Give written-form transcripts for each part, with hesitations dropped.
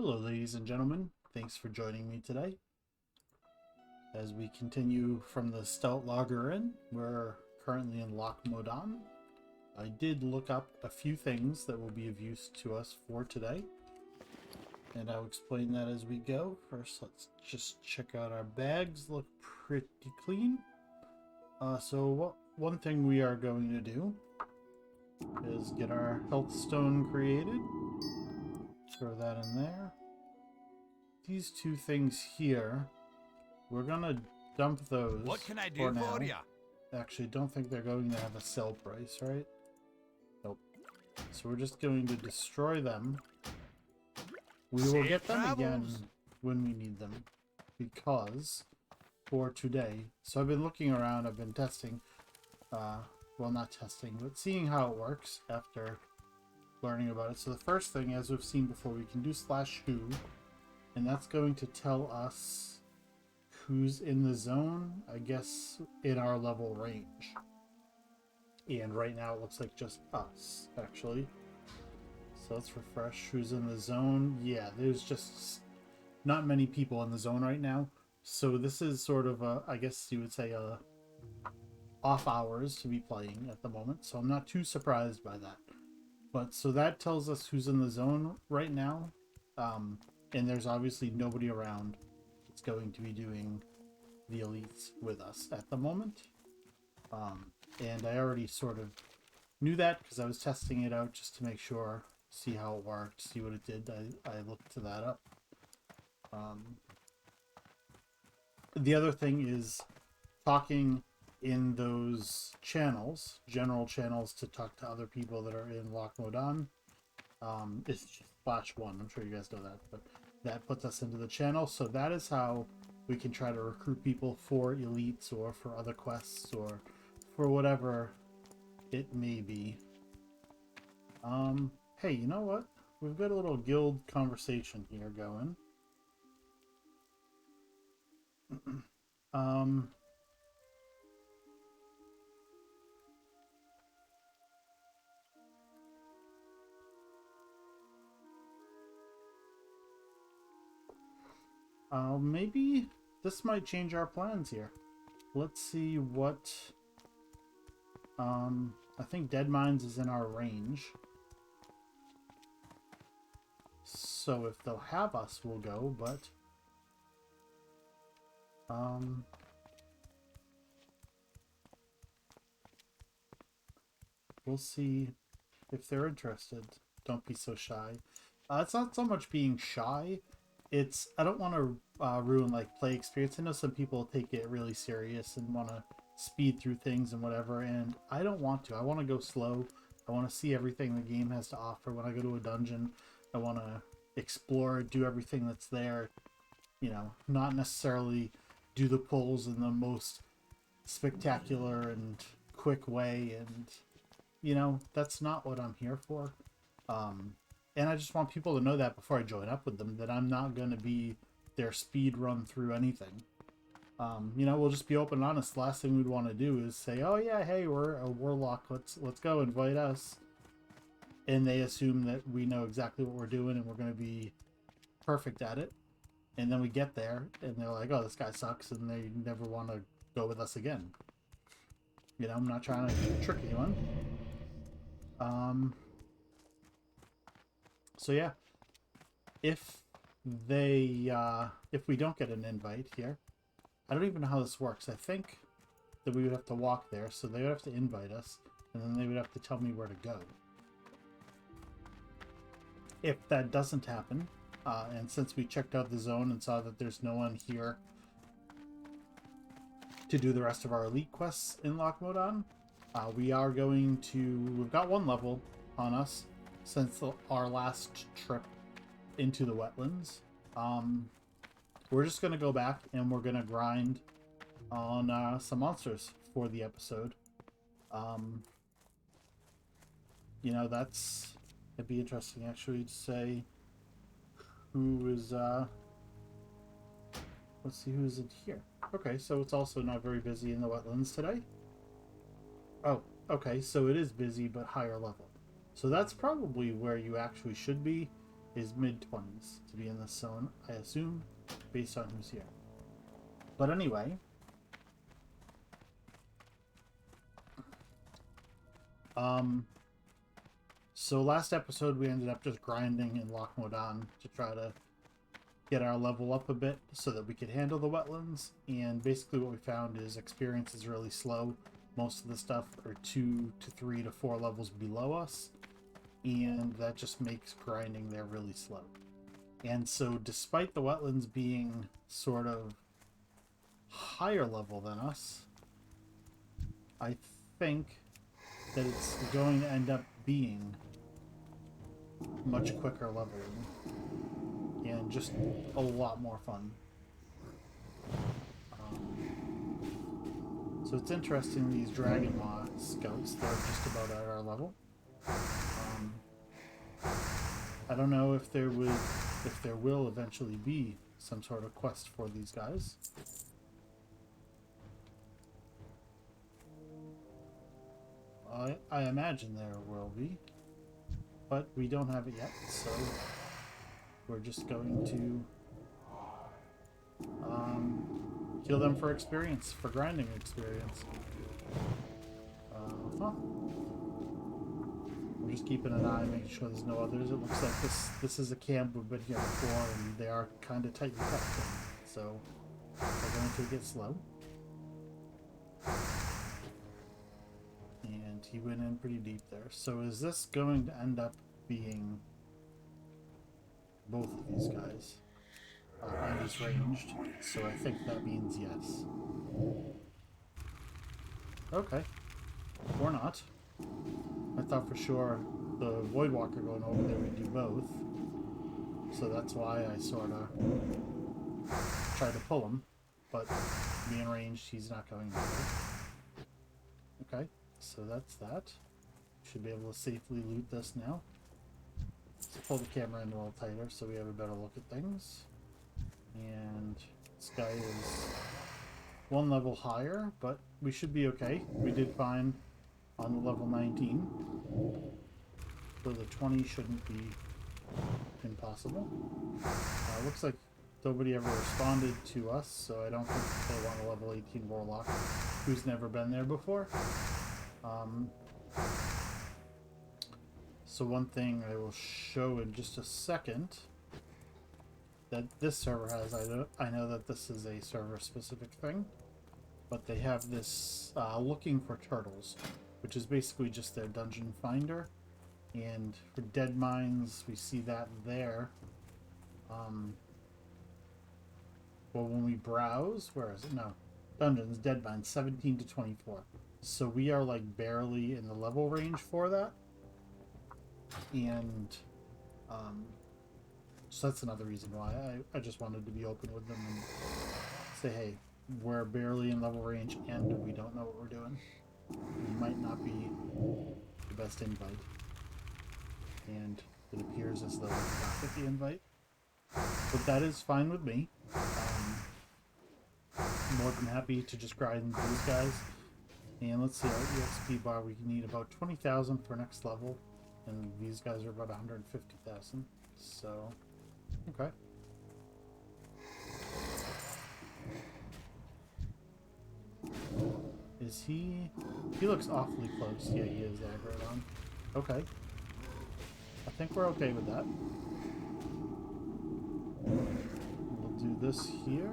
Hello, ladies and gentlemen. Thanks for joining me today. As we continue from the Stout Lager Inn, we're currently in Loch Modan. I did look up a few things that will be of use to us for today, and I'll explain that as we go. First, let's just check out our bags. Look pretty clean. One thing we are going to do is get our health stone created. Throw that in there. These two things here, we're gonna dump those. What can I do for you? Actually, don't think they're going to have a sell price, right? Nope. So we're just going to destroy them. We will get them again when we need them, because for today. So I've been looking around. I've been testing. Well, not testing, but seeing how it works after learning about it. So the first thing, as we've seen before, we can do /who, and that's going to tell us who's in the zone, I guess, in our level range. And right now it looks like just us, actually. So let's refresh who's in the zone. Yeah, there's just not many people in the zone right now. So this is sort of a, I guess you would say, off hours to be playing at the moment. So I'm not too surprised by that. But so that tells us who's in the zone right now. And there's obviously nobody around that's going to be doing the elites with us at the moment. And I already sort of knew that because I was testing it out just to make sure, see how it worked, see what it did. I looked to that up. The other thing is talking in those channels, general channels to talk to other people that are in Loch Modan. It's just /1. I'm sure you guys know that, but that puts us into the channel. So that is how we can try to recruit people for elites or for other quests or for whatever it may be. Hey, you know what? We've got a little guild conversation here going. Maybe this might change our plans here. Let's see what... I think Dead Mines is in our range. So if they'll have us, we'll go, but... we'll see if they're interested. Don't be so shy. It's not so much being shy. It's, I don't want to ruin like play experience. I know some people take it really serious and want to speed through things and whatever, and I don't want to. I want to go slow. I want to see everything the game has to offer. When I go to a dungeon, I want to explore, do everything that's there. You know, not necessarily do the pulls in the most spectacular and quick way, and you know, that's not what I'm here for. And I just want people to know that before I join up with them, that I'm not going to be their speed run through anything. You know, we'll just be open and honest. The last thing we'd want to do is say, oh yeah, hey, we're a warlock, let's go, invite us. And they assume that we know exactly what we're doing and we're going to be perfect at it. And then we get there and they're like, oh, this guy sucks, and they never want to go with us again. You know, I'm not trying to trick anyone. So yeah, if we don't get an invite here, I don't even know how this works. I think that we would have to walk there, so they would have to invite us, and then they would have to tell me where to go. If that doesn't happen, and since we checked out the zone and saw that there's no one here to do the rest of our elite quests in Loch Modan, we've got one level on us since our last trip into the Wetlands. We're just going to go back and we're going to grind on some monsters for the episode. You know, it'd be interesting actually to say who is, let's see who's in here. Okay, so it's also not very busy in the Wetlands today. Oh, okay, so it is busy but higher level. So that's probably where you actually should be. is mid-20s to be in this zone, I assume, based on who's here. But anyway, so last episode we ended up just grinding in Lochmodan to try to get our level up a bit so that we could handle the wetlands, and basically what we found is experience is really slow. Most of the stuff are 2 to 3 to 4 levels below us, and that just makes grinding there really slow. And so despite the wetlands being sort of higher level than us, I think that it's going to end up being much quicker leveling and just a lot more fun. So it's interesting, these Dragonmaw scouts, they're just about at our level. I don't know if there will eventually be some sort of quest for these guys. I imagine there will be, but we don't have it yet, so we're just going to kill them for experience, for grinding experience. We're just keeping an eye, making sure there's no others. It looks like this is a camp we've been here before, and they are kind of tightly packed, so we're going to get slow. And he went in pretty deep there. So is this going to end up being both of these guys? And he's ranged, so I think that means yes. Okay. Or not. I thought for sure the Voidwalker going over there would do both. So that's why I sort of tried to pull him. But being ranged, he's not going over. Okay, so that's that. Should be able to safely loot this now. Let's pull the camera in a little tighter so we have a better look at things. And this guy is one level higher, but we should be okay. We did fine on the level 19. So the 20 shouldn't be impossible. Looks like nobody ever responded to us, so I don't think they want a level 18 Warlock who's never been there before. So one thing I will show in just a second that this server has, I know that this is a server specific thing, but they have this looking for turtles, which is basically just their dungeon finder. And for dead mines, we see that there. Well, when we browse, where is it? No, dungeons, dead mines, 17 to 24. So we are like barely in the level range for that. And so that's another reason why I just wanted to be open with them and say, hey, we're barely in level range and we don't know what we're doing. It might not be the best invite. And it appears as though we not get the invite. But that is fine with me. More than happy to just grind these guys. And let's see, our EXP bar, we need about 20,000 for next level. And these guys are about 150,000. So, okay. Is he... He looks awfully close. Yeah, he is aggroed on. Okay. I think we're okay with that. We'll do this here.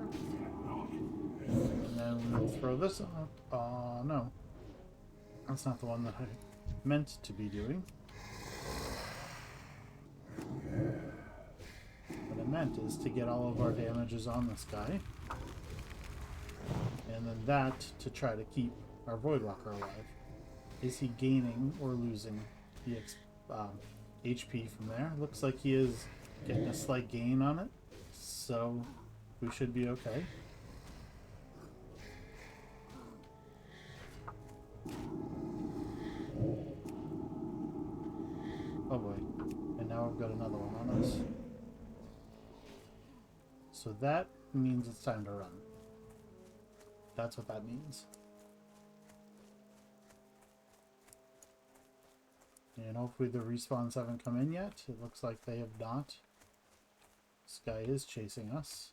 And then we'll throw this up. No. That's not the one that I meant to be doing. What I meant is to get all of our damages on this guy. And then that to try to keep our Voidwalker alive. Is he gaining or losing the HP from there? Looks like he is getting a slight gain on it. So we should be okay. Oh boy. And now I've got another one on us. So that means it's time to run. That's what that means. And hopefully the respawns haven't come in yet. It looks like they have not. This guy is chasing us.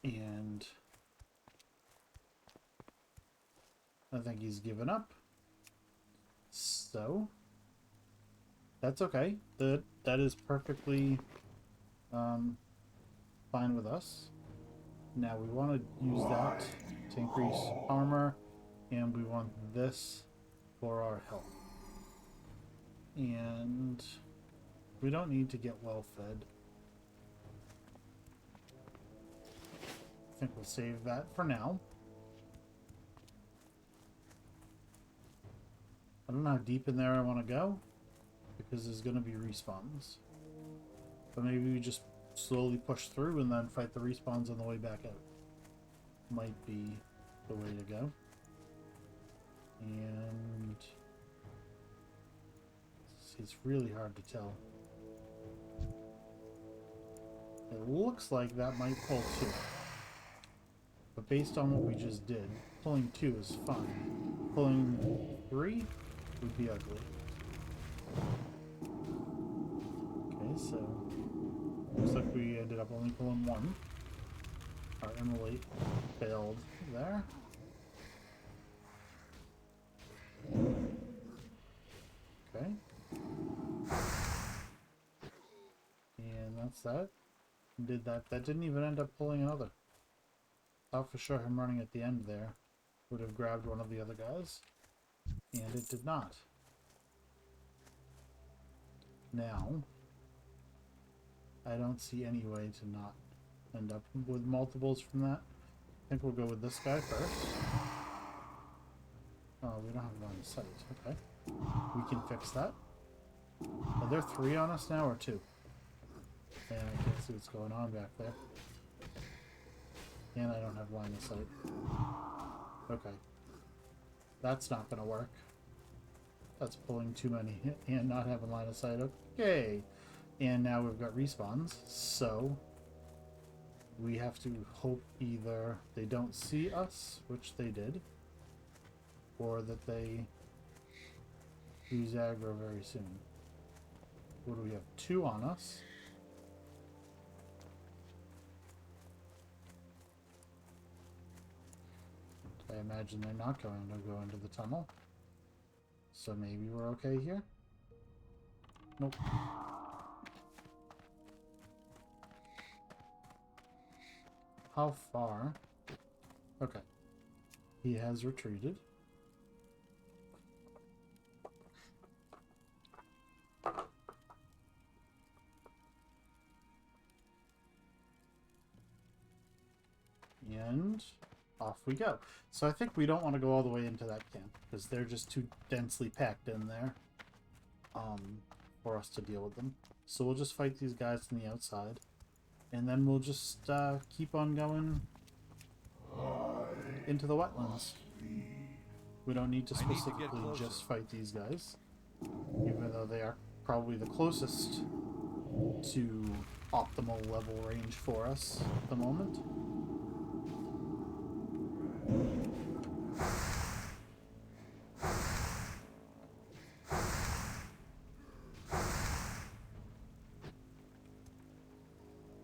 And I think he's given up. So that's okay. That is perfectly fine with us. Now we want to use that to increase armor, and we want this for our health. And we don't need to get well fed. I think we'll save that for now. I don't know how deep in there I want to go, because there's going to be respawns. But maybe we just slowly push through and then fight the respawns on the way back out. Might be the way to go. And it's really hard to tell. It looks like that might pull 2. But based on what we just did, pulling 2 is fine. Pulling 3 would be ugly. Okay, so looks like we ended up only pulling 1. Our immolate failed there. Okay. And that's that. Did that. That didn't even end up pulling another. Thought for sure him running at the end there would have grabbed one of the other guys. And it did not. Now, I don't see any way to not end up with multiples from that. I think we'll go with this guy first. Oh, we don't have line of sight. Okay. We can fix that. Are there 3 on us now or 2? And I can't see what's going on back there. And I don't have line of sight. Okay. That's not going to work. That's pulling too many and not having line of sight. Okay. And now we've got respawns. So we have to hope either they don't see us, which they did, or that they use aggro very soon. What do we have? 2 on us. I imagine they're not going to go into the tunnel. So maybe we're okay here? Nope. How far? Okay. He has retreated. And off we go. So I think we don't want to go all the way into that camp, because they're just too densely packed in there for us to deal with them. So we'll just fight these guys on the outside, and then we'll just keep on going into the wetlands. We don't need to specifically just fight these guys, even though they are probably the closest to optimal level range for us at the moment.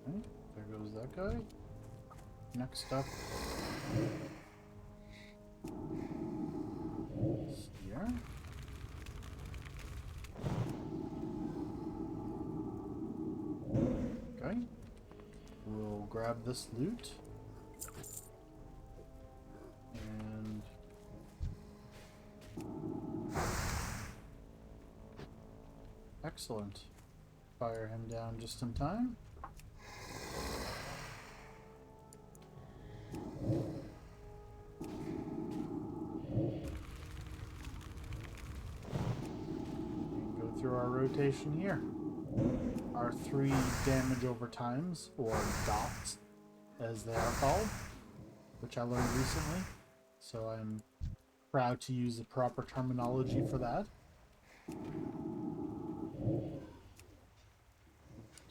Okay, there goes that guy. Next up, here. Okay, we'll grab this loot. And excellent. Fire him down just in time. And go through our rotation here. Our 3 damage over times, or dots, as they are called, which I learned recently. So I'm proud to use the proper terminology for that.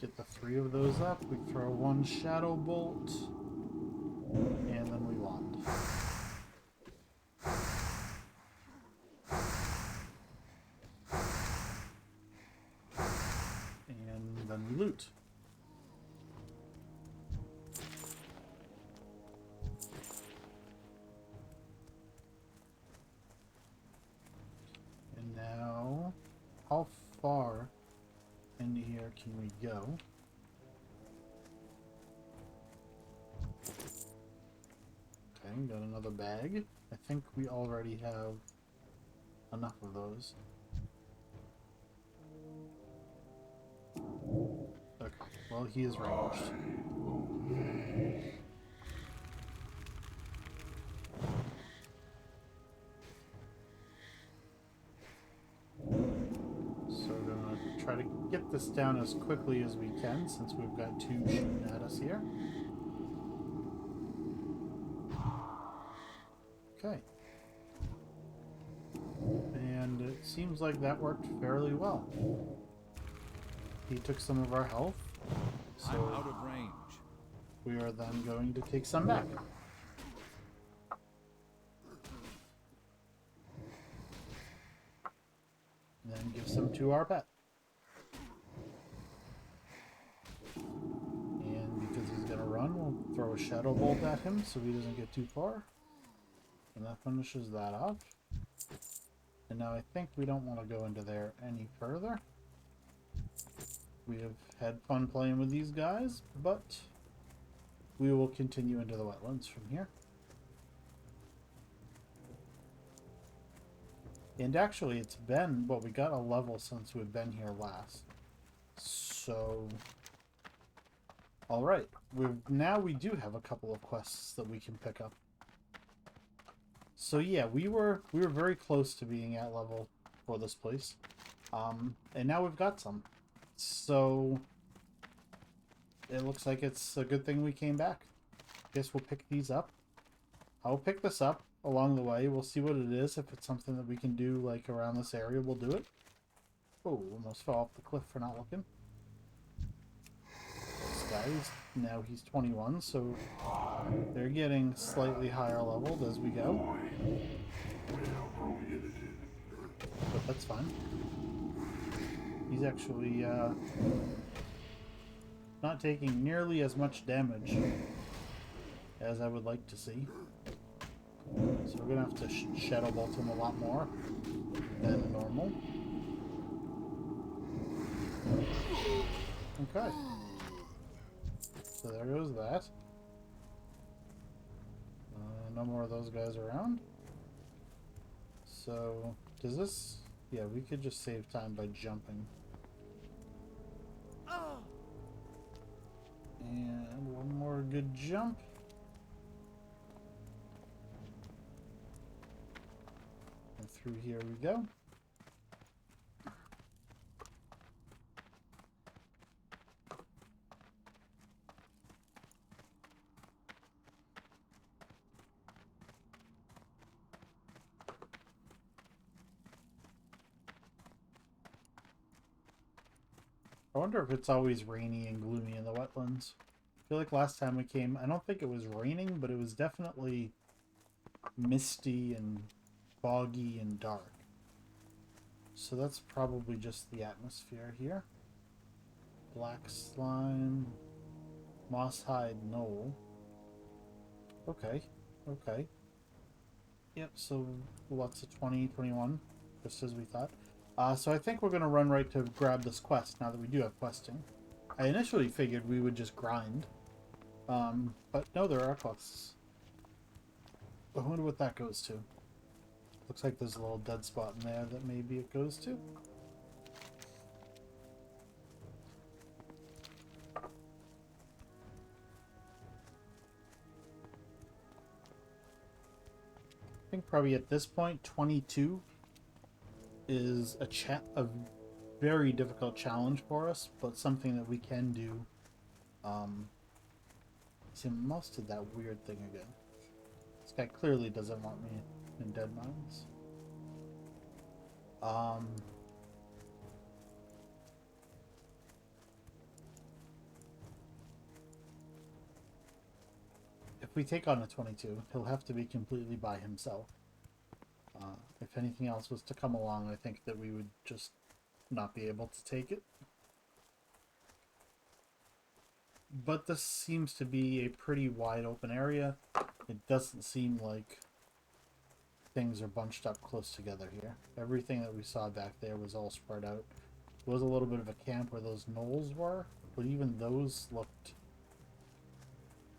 Get the 3 of those up. We throw 1 shadow bolt, and then we wand. And And then we loot. And now, how far into here can we go? Okay, got another bag. I think we already have enough of those. Okay, well, he is ranged. So we're gonna try to get this down as quickly as we can, since we've got two shooting at us here. Okay. And it seems like that worked fairly well. He took some of our health, so I'm out of range. we are then going to take some back. And then give some to our pet. And because he's going to run, we'll throw a shadow bolt at him so he doesn't get too far. And that finishes that off. And now I think we don't want to go into there any further. We have had fun playing with these guys, but we will continue into the wetlands from here. And actually, it's been, well, we got a level since we've been here last. So, alright. Now we do have a couple of quests that we can pick up. So yeah, we were very close to being at level for this place. And now we've got some. So, it looks like it's a good thing we came back. Guess we'll pick these up. I'll pick this up along the way. We'll see what it is. If it's something that we can do, like, around this area, we'll do it. Oh, almost fell off the cliff for not looking. This guy, now he's 21, so they're getting slightly higher leveled as we go. But that's fine. He's actually not taking nearly as much damage as I would like to see. So we're going to have to shadow bolt him a lot more than normal. Okay. So there goes that. No more of those guys around. So, does this... Yeah, we could just save time by jumping. And one more good jump. And through here we go. I wonder if it's always rainy and gloomy in the wetlands. I feel like last time we came, I don't think it was raining, but it was definitely misty and foggy and dark. So that's probably just the atmosphere here. Black slime, moss-hide knoll. Okay, okay. Yep, so lots of 20, 21, just as we thought. So I think we're going to run right to grab this quest now that we do have questing. I initially figured we would just grind. But no, there are quests. I wonder what that goes to. Looks like there's a little dead spot in there that maybe it goes to. I think probably at this point, 22 is a very difficult challenge for us, but something that we can do. See, Mouse did that weird thing again. This guy clearly doesn't want me in Dead Mines. If we take on a 22, he'll have to be completely by himself. If anything else was to come along, I think that we would just not be able to take it. But this seems to be a pretty wide open area. It doesn't seem like things are bunched up close together here. Everything that we saw back there was all spread out. There was a little bit of a camp where those knolls were, but even those looked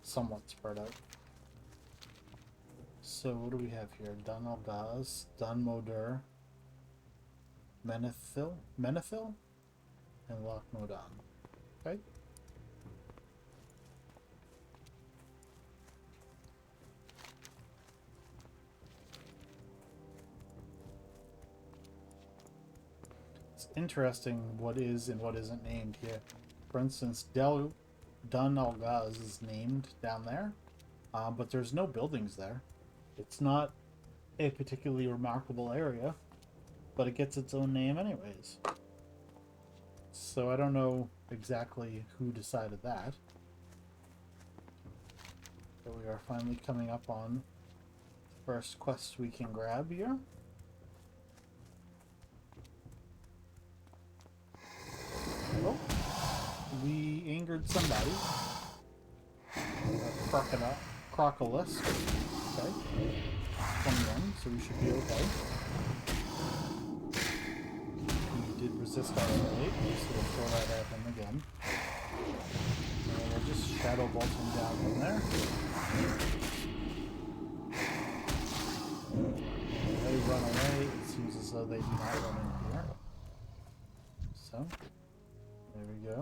somewhat spread out. So what do we have here? Dun Algaz, Dun Modur, Menethil, and Loch Modan. Okay. It's interesting what is and what isn't named here. For instance, Dun Algaz is named down there, but there's no buildings there. It's not a particularly remarkable area, but it gets its own name anyways. So I don't know exactly who decided that. But we are finally coming up on the first quest we can grab here. Oh, we angered somebody. Crocolisk. Okay. 21, so we should be okay. We did resist our raid, so we'll throw that at him again. And we'll just shadow bolt him down from there. They run away. It seems as though they do not run in here. So, there we go.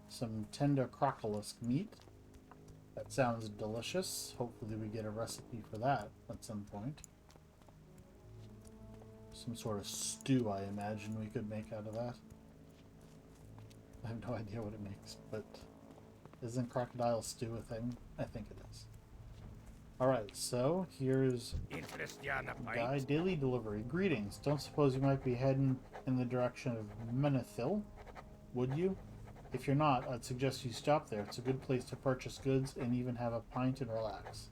Some tender crocolisk meat. That sounds delicious. Hopefully we get a recipe for that at some point. Some sort of stew, I imagine we could make out of that. I have no idea what it makes, but isn't crocodile stew a thing? I think it is. Alright, so here's Guy Daily Delivery. Greetings. Don't suppose you might be heading in the direction of Menethil, would you? If you're not, I'd suggest you stop there. It's a good place to purchase goods and even have a pint and relax.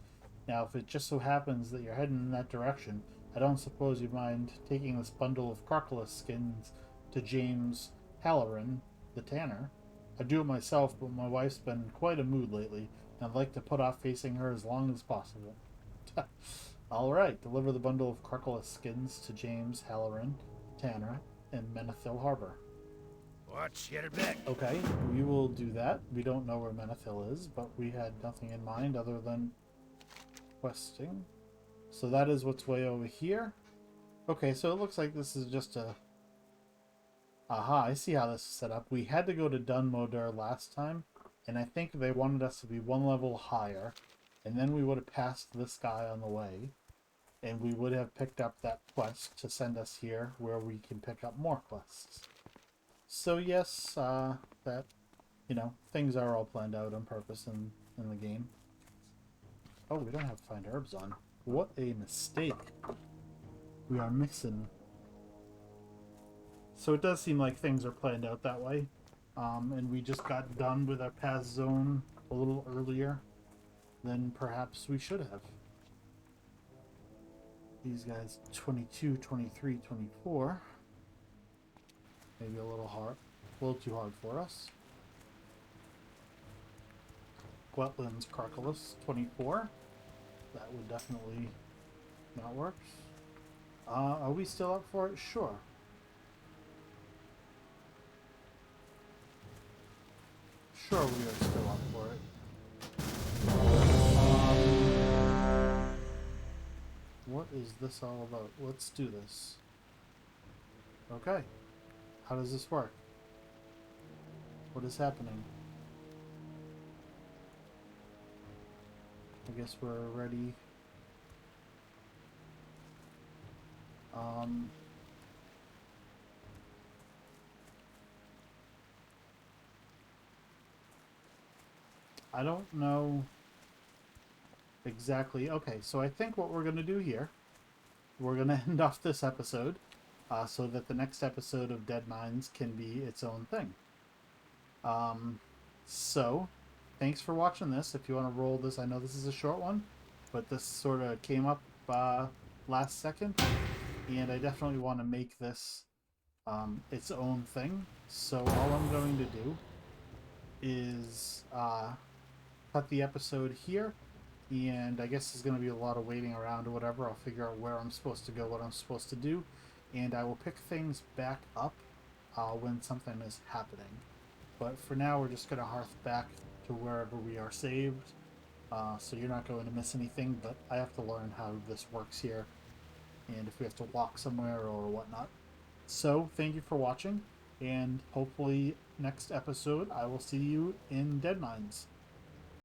Now, if it just so happens that you're heading in that direction, I don't suppose you'd mind taking this bundle of crocodile skins to James Halloran, the tanner. I do it myself, but my wife's been in quite a mood lately, and I'd like to put off facing her as long as possible. Alright, deliver the bundle of crocodile skins to James Halloran, tanner, in Menethil Harbor. Watch your back. Okay, we will do that. We don't know where Menethil is, but we had nothing in mind other than questing. So that is what's way over here. Okay, so it looks like this is just a... Aha, I see how this is set up. We had to go to Dun Modur last time, and I think they wanted us to be one level higher, and then we would have passed this guy on the way, and we would have picked up that quest to send us here where we can pick up more quests. So yes, that, you know, things are all planned out on purpose in the game. Oh, we don't have to find herbs on. What a mistake. We are missing. So it does seem like things are planned out that way. And we just got done with our path zone a little earlier than perhaps we should have. These guys, 22, 23, 24. Maybe a little hard, a little too hard for us. Wetlands Crocodilus 24. That would definitely not work. Are we still up for it? Sure. Sure, we are still up for it. What is this all about? Let's do this. Okay. How does this work? What is happening? I guess we're ready. I don't know exactly. Okay, so I think what we're going to do here, we're going to end off this episode so that the next episode of Dead Mines can be its own thing. So, thanks for watching this. If you want to roll this, I know this is a short one, but this sort of came up last second, and I definitely want to make this its own thing. So all I'm going to do is cut the episode here, and I guess there's going to be a lot of waiting around or whatever. I'll figure out where I'm supposed to go, what I'm supposed to do, and I will pick things back up when something is happening. But for now, we're just going to hearth back to wherever we are saved, so you're not going to miss anything, but I have to learn how this works here, and if we have to walk somewhere or whatnot. So, thank you for watching, and hopefully next episode I will see you in Dead Mines.